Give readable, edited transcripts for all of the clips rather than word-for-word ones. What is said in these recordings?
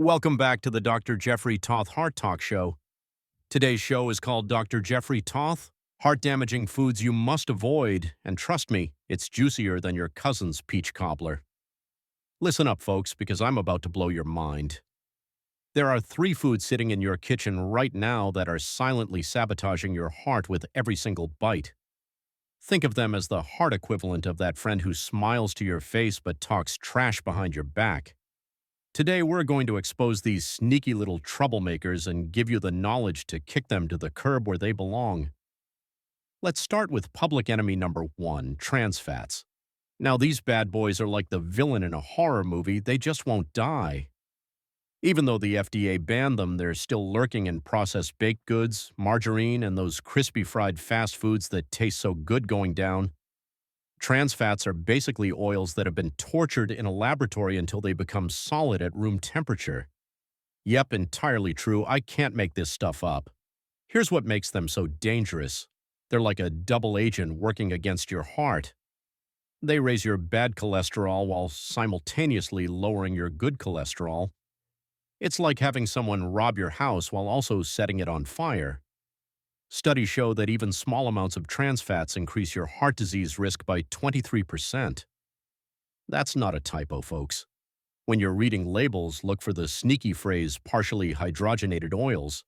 Welcome back to the Dr. Jeffrey Tauth Heart Talk Show. Today's show is called Dr. Jeffrey Tauth, Heart-Damaging Foods You Must Avoid, and trust me, it's juicier than your cousin's peach cobbler. Listen up, folks, because I'm about to blow your mind. There are 3 foods sitting in your kitchen right now that are silently sabotaging your heart with every single bite. Think of them as the heart equivalent of that friend who smiles to your face but talks trash behind your back. Today, we're going to expose these sneaky little troublemakers and give you the knowledge to kick them to the curb where they belong. Let's start with public enemy number 1, trans fats. Now, these bad boys are like the villain in a horror movie, they just won't die. Even though the FDA banned them, they're still lurking in processed baked goods, margarine, and those crispy fried fast foods that taste so good going down. Trans fats are basically oils that have been tortured in a laboratory until they become solid at room temperature. Yep, entirely true. I can't make this stuff up. Here's what makes them so dangerous. They're like a double agent working against your heart. They raise your bad cholesterol while simultaneously lowering your good cholesterol. It's like having someone rob your house while also setting it on fire. Studies show that even small amounts of trans fats increase your heart disease risk by 23%. That's not a typo, folks. When you're reading labels, look for the sneaky phrase partially hydrogenated oils.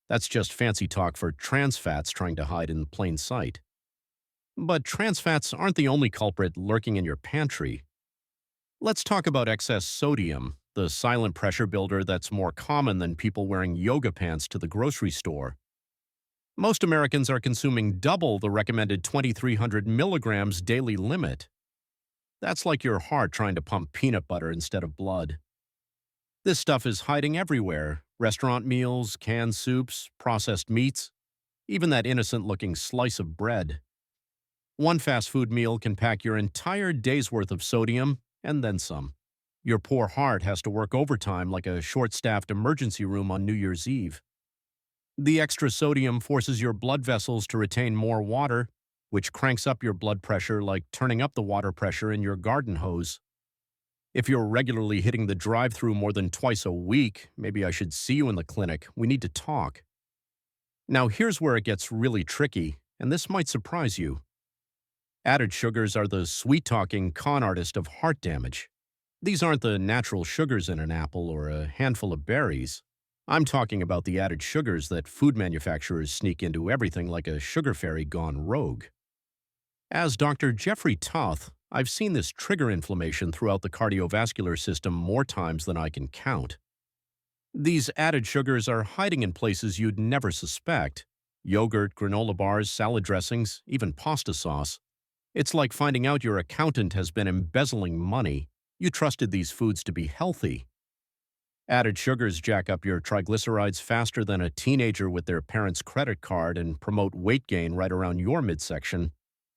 That's just fancy talk for trans fats trying to hide in plain sight. But trans fats aren't the only culprit lurking in your pantry. Let's talk about excess sodium, the silent pressure builder that's more common than people wearing yoga pants to the grocery store. Most Americans are consuming double the recommended 2,300 milligrams daily limit. That's like your heart trying to pump peanut butter instead of blood. This stuff is hiding everywhere: restaurant meals, canned soups, processed meats, even that innocent-looking slice of bread. One fast food meal can pack your entire day's worth of sodium, and then some. Your poor heart has to work overtime like a short-staffed emergency room on New Year's Eve. The extra sodium forces your blood vessels to retain more water, which cranks up your blood pressure like turning up the water pressure in your garden hose. If you're regularly hitting the drive-thru more than twice a week, maybe I should see you in the clinic. We need to talk. Now, here's where it gets really tricky, and this might surprise you. Added sugars are the sweet-talking con artist of heart damage. These aren't the natural sugars in an apple or a handful of berries. I'm talking about the added sugars that food manufacturers sneak into everything like a sugar fairy gone rogue. As Dr. Jeffrey Tauth, I've seen this trigger inflammation throughout the cardiovascular system more times than I can count. These added sugars are hiding in places you'd never suspect: yogurt, granola bars, salad dressings, even pasta sauce. It's like finding out your accountant has been embezzling money. You trusted these foods to be healthy. Added sugars jack up your triglycerides faster than a teenager with their parents' credit card and promote weight gain right around your midsection,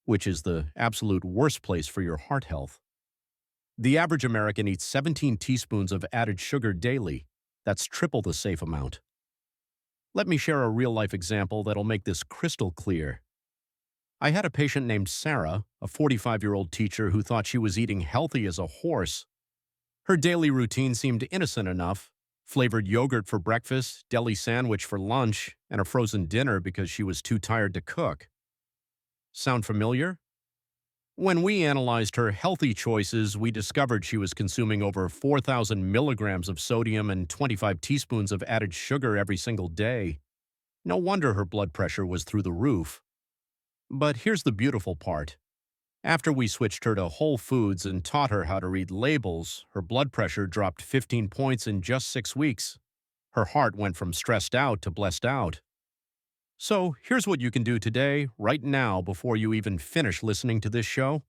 which is the absolute worst place for your heart health. The average American eats 17 teaspoons of added sugar daily. That's triple the safe amount. Let me share a real-life example that'll make this crystal clear. I had a patient named Sarah, a 45-year-old teacher who thought she was eating healthy as a horse. Her daily routine seemed innocent enough: flavored yogurt for breakfast, deli sandwich for lunch, and a frozen dinner because she was too tired to cook. Sound familiar? When we analyzed her healthy choices, we discovered she was consuming over 4,000 milligrams of sodium and 25 teaspoons of added sugar every single day. No wonder her blood pressure was through the roof. But here's the beautiful part. After we switched her to whole foods and taught her how to read labels, her blood pressure dropped 15 points in just 6 weeks. Her heart went from stressed out to blessed out. So here's what you can do today, right now, before you even finish listening to this show.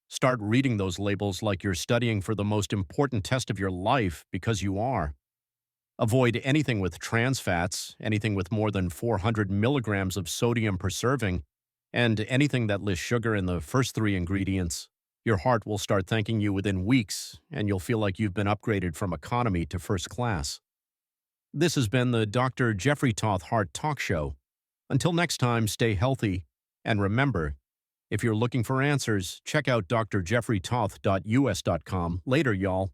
Start reading those labels like you're studying for the most important test of your life, because you are. Avoid anything with trans fats, anything with more than 400 milligrams of sodium per serving, and anything that lists sugar in the first 3 ingredients. Your heart will start thanking you within weeks, and you'll feel like you've been upgraded from economy to first class. This has been the Dr. Jeffrey Tauth Heart Talk Show. Until next time, stay healthy, and remember, if you're looking for answers, check out drjeffreytauth.us.com. Later, y'all.